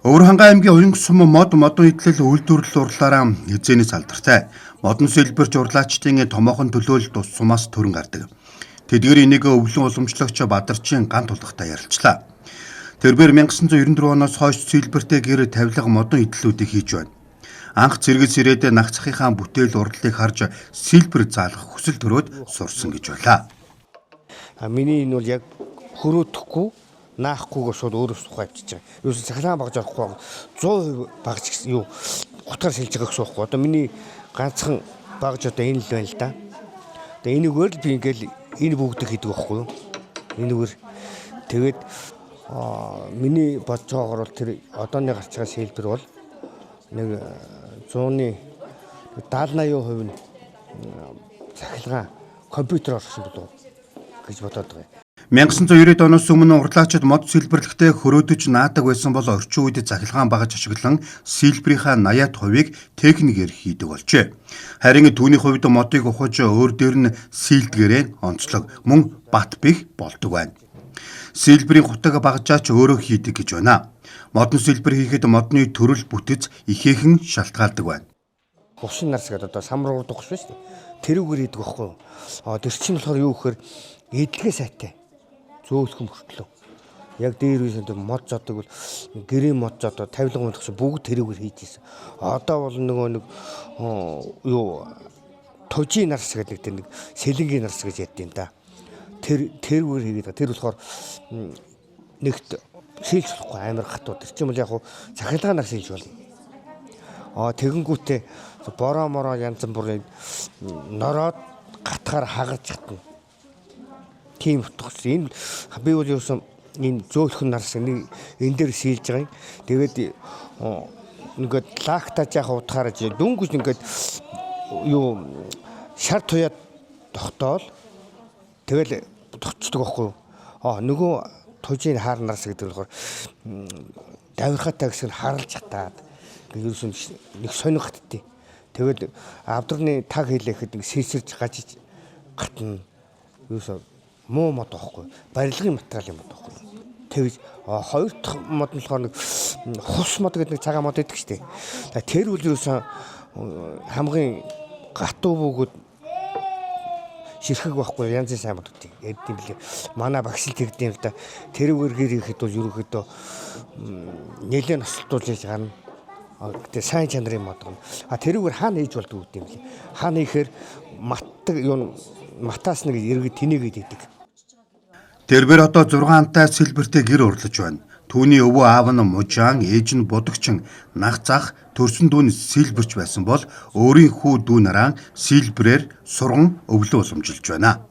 Өвөрхангай аймгийн уян сум модон идэл үйлдвэрлэл урлаараа эзэнээс алдартай. Модон сэлбэрч урлаачдын томоохон төлөөлөлт тус сумаас төрөн гардаг. Тэдгээр энийг өвлөн уламжлагч Бадарчин гант тулгтай ярилцлаа. Тэрээр 1994 оноос хойш сэлбэртэй гэр тавилга модон идлүүдийг хийж байна. Анх цэргэс ирээд нагцхийнхаа бүтээл урлалыг харж сэлбэр заалгах хүсэл төрөөд сурсан гэж байлаа. Миний энэ бол яг хөрөөдөхгүй наахгүйгээр шууд өөрөөс тухай авчиж байгаа. Юусэн цахилгаан багж орохгүй 100% багж юу утгаар сэлж байгаа гэсэн үг. Одоо миний ганцхан багж одоо энэ л байна л да. Тэгээ энийгээр л би ингээл энэ бүгдийг хийдэг байхгүй юу? Энийгээр тэгээд миний бодож байгаагаар бол тэр одооны гарч байгаа сэлбэр бол нэг 100-ны 70-80% нь цахилгаан компьютер орсон болов гэж бодоод байгаа. 1990 оноос өмнө урлаачид мод сэлбэрлэхдээ хөрөөдөж наадаг байсан бол орчин үед цахилгаан багаж ашиглан сэлбэрийнхаа 80%-ийг техникээр хийдэг болжээ. Харин түүний хувьд модыг ухаж өөр дээр нь сэлдгээрээ онцлог мөн бат бих болдог байна. Сэлбэрийн хутаг багажаач өөрөө хийдэг гэж байна. Модон сэлбэр хийхэд модны төрөл бүтэц ихээхэн шалтгаалдаг байна. Хувшин нарс гэдэг одоо самруур духш шүү дээ. Тэрүүгээр хийдэг байхгүй юу? Тэр чинь болохоор юу гэхээр эдлэгээ сайтай. Зөөлхөн мөртлөө. Яг дээр үеийн мод зодог бол гэрийн мод зодоо тавилга модогч бүгд тэрүүгээр хийж ийсэн. Одоо бол нэг юу тожийн нарс гэдэг нэг сэлэнгийн нарс гэж яддаг юм да. Тэрүүгээр хийгээд тэр болохоор нэгт шилж болохгүй амар хатуу. Тэр чинь бол яг цахилгаан нарс хийж болно. Тэгэнгүүтээ бороо янз бүрийн нороод гатгаар хагарч чадна. Тийм утгатай. Энэ би бол юусан энэ зөөлхөн нарс энэ дээр сийлж байгаа юм. Тэгээд ингээд лактаж яах утгаараа дүнгүйж ингээд юу шар туяад тогтоол тэгэл товчдөг байхгүй юу? Нөгөө тужийн хаар нарс гэдэг нь болохоор давирхатай гэсэн харалж хатаад ерөөсөн нэг сонигхтдээ. Тэгэл авдрны таг хийлэхэд нэг сэрсэрж гажиж гатна. Ерөөсөө муу мод байхгүй. Барилгын материал юм байхгүй. Тэгж хоёр дахь мод нь болохоор нэг хус мод гэдэг нэг цагаан мод байдаг шүү дээ. Тэр үл ерөөсөн хамгийн гатуу бөгөөд ширхэг байхгүй янзын сайн мод гэдэг. Ярьд юм лээ. Манай багш л тэгдэм л да. Тэрүүгээр гэр хийхэд бол ерөөхдөө нэлээд носолтуулж гарна. Гэтэ сайн чанарын мод гэнэ. Тэрүүгээр хаана хийж болдог үт юм лээ. Хаана ихээр матаас нэг эргэж тэнэгээд идэг. Тэрээр одоо 6 антай сэлбэртэй гэр урлаж байна. Түүний өвөө аав нь мужаан, ээж нь будагчин, нах зах төрсөн дүүн сэлбэрч байсан бол өөрийн хүү дүү нараа сэлбрээр сурган өвлөө уламжилж байна.